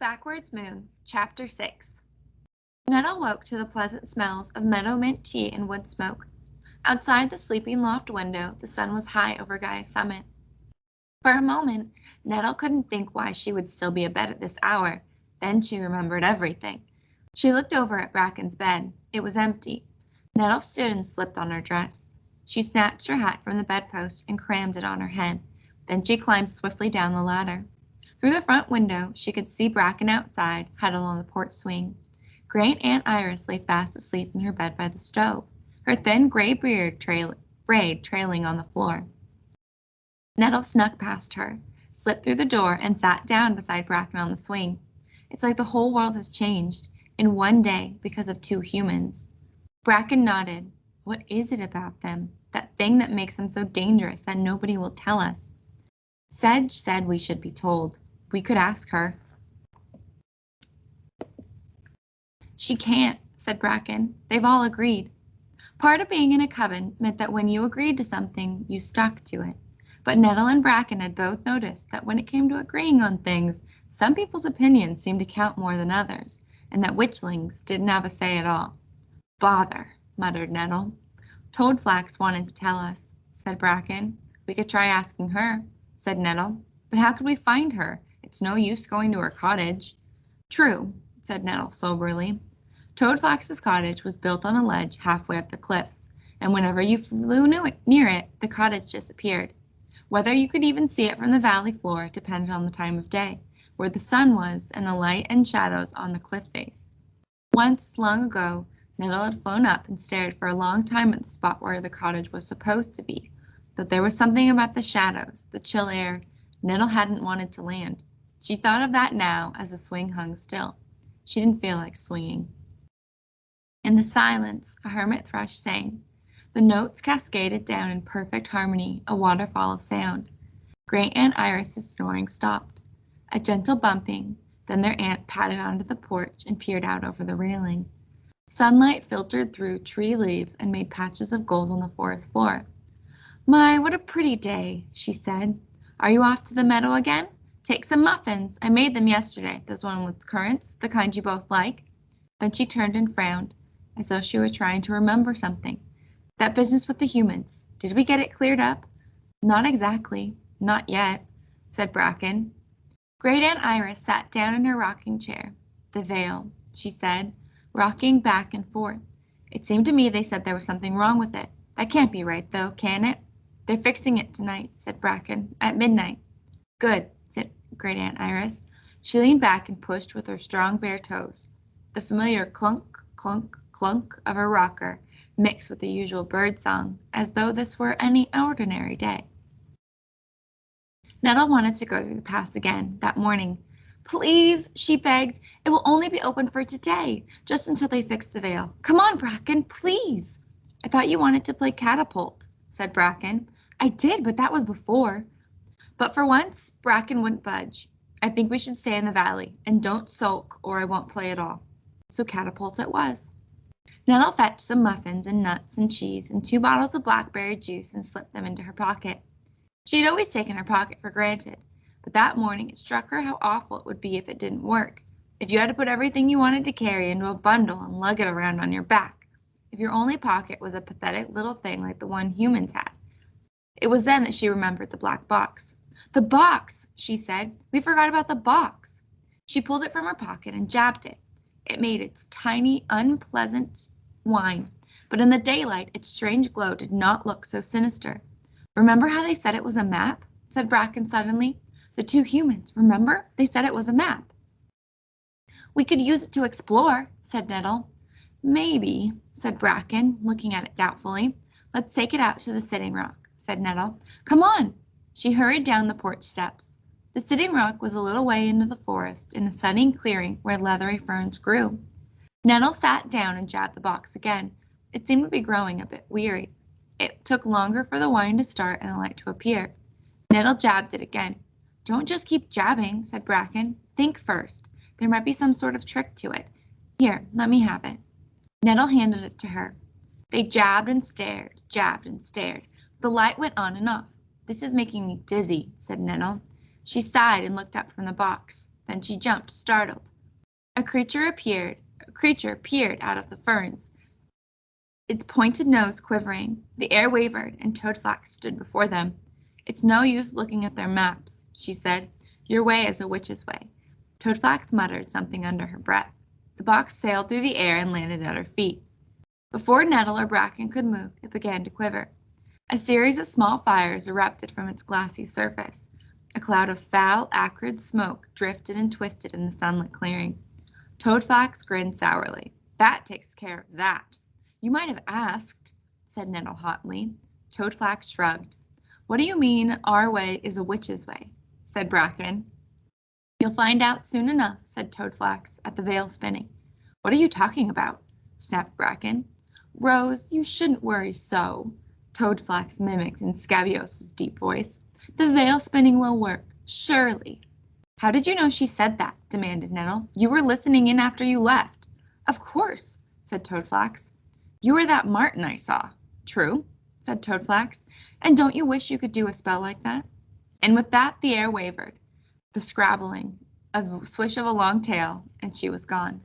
Backwards Moon, Chapter 6. Nettle woke to the pleasant smells of meadow mint tea and wood smoke. Outside the sleeping loft window, the sun was high over Guy's summit. For a moment, Nettle couldn't think why she would still be abed at this hour. Then she remembered everything. She looked over at Bracken's bed. It was empty. Nettle stood and slipped on her dress. She snatched her hat from the bedpost and crammed it on her head. Then she climbed swiftly down the ladder. Through the front window, she could see Bracken outside, huddled on the porch swing. Great Aunt Iris lay fast asleep in her bed by the stove, her thin gray braid trailing on the floor. Nettle snuck past her, slipped through the door, and sat down beside Bracken on the swing. It's like the whole world has changed in one day because of two humans. Bracken nodded. What is it about them? That thing that makes them so dangerous that nobody will tell us? Sedge said we should be told. We could ask her. She can't, said Bracken. They've all agreed. Part of being in a coven meant that when you agreed to something, you stuck to it. But Nettle and Bracken had both noticed that when it came to agreeing on things, some people's opinions seemed to count more than others, and that witchlings didn't have a say at all. Bother, muttered Nettle. Toadflax wanted to tell us, said Bracken. We could try asking her, said Nettle. But how could we find her? It's no use going to her cottage. True, said Nettle soberly. Toadflax's cottage was built on a ledge halfway up the cliffs, and whenever you flew near it, the cottage disappeared. Whether you could even see it from the valley floor depended on the time of day, where the sun was, and the light and shadows on the cliff face. Once, long ago, Nettle had flown up and stared for a long time at the spot where the cottage was supposed to be, but there was something about the shadows, the chill air. Nettle hadn't wanted to land. She thought of that now as the swing hung still. She didn't feel like swinging. In the silence, a hermit thrush sang. The notes cascaded down in perfect harmony, a waterfall of sound. Great Aunt Iris's snoring stopped. A gentle bumping, then their aunt padded onto the porch and peered out over the railing. Sunlight filtered through tree leaves and made patches of gold on the forest floor. My, what a pretty day, she said. Are you off to the meadow again? Take some muffins. I made them yesterday, those one with currants, the kind you both like. Then she turned and frowned, as though she were trying to remember something. That business with the humans, did we get it cleared up? Not exactly, not yet, said Bracken. Great Aunt Iris sat down in her rocking chair. The veil, she said, rocking back and forth. It seemed to me they said there was something wrong with it. That can't be right, though, can it? They're fixing it tonight, said Bracken, at midnight. Good, said Great Aunt Iris. She leaned back and pushed with her strong bare toes. The familiar clunk, clunk, clunk of her rocker mixed with the usual bird song, as though this were any ordinary day. Nettle wanted to go through the pass again that morning. Please, she begged. It will only be open for today, just until they fix the veil. Come on, Bracken, please. I thought you wanted to play catapult, said Bracken. I did, but that was before. But for once, Bracken wouldn't budge. I think we should stay in the valley, and don't sulk, or I won't play at all. So catapult it was. Nettle fetched some muffins and nuts and cheese and 2 bottles of blackberry juice and slipped them into her pocket. She had always taken her pocket for granted, but that morning it struck her how awful it would be if it didn't work, if you had to put everything you wanted to carry into a bundle and lug it around on your back, if your only pocket was a pathetic little thing like the one humans had. It was then that she remembered the black box. The box, she said. We forgot about the box. She pulled it from her pocket and jabbed it. It made its tiny, unpleasant whine, but in the daylight its strange glow did not look so sinister. Remember how they said it was a map? Said Bracken suddenly. The two humans, remember? They said it was a map. We could use it to explore, said Nettle. Maybe, said Bracken, looking at it doubtfully. Let's take it out to the Sitting Rock, said Nettle. Come on. She hurried down the porch steps. The Sitting Rock was a little way into the forest in a sunny clearing where leathery ferns grew. Nettle sat down and jabbed the box again. It seemed to be growing a bit weary. It took longer for the whine to start and the light to appear. Nettle jabbed it again. Don't just keep jabbing, said Bracken. Think first. There might be some sort of trick to it. Here, let me have it. Nettle handed it to her. They jabbed and stared, jabbed and stared. The light went on and off. This is making me dizzy, said Nettle. She sighed and looked up from the box. Then she jumped, startled. A creature peered out of the ferns, its pointed nose quivering. The air wavered, and Toadflax stood before them. "It's no use looking at their maps," she said. "Your way is a witch's way." Toadflax muttered something under her breath. The box sailed through the air and landed at her feet. Before Nettle or Bracken could move, it began to quiver. A series of small fires erupted from its glassy surface. A cloud of foul, acrid smoke drifted and twisted in the sunlit clearing. Toadflax grinned sourly. "That takes care of that." "You might have asked," said Nettle hotly. Toadflax shrugged. "What do you mean our way is a witch's way?" said Bracken. "You'll find out soon enough," said Toadflax, at the veil spinning. "What are you talking about?" snapped Bracken. "Rose, you shouldn't worry so," Toadflax mimicked in Scabiouse's deep voice. "The veil spinning will work, surely." "How did you know she said that?" demanded Nettle. "You were listening in after you left." "Of course," said Toadflax. "You were that marten I saw." "True," said Toadflax. "And don't you wish you could do a spell like that?" And with that the air wavered, the scrabbling, a swish of a long tail, and she was gone.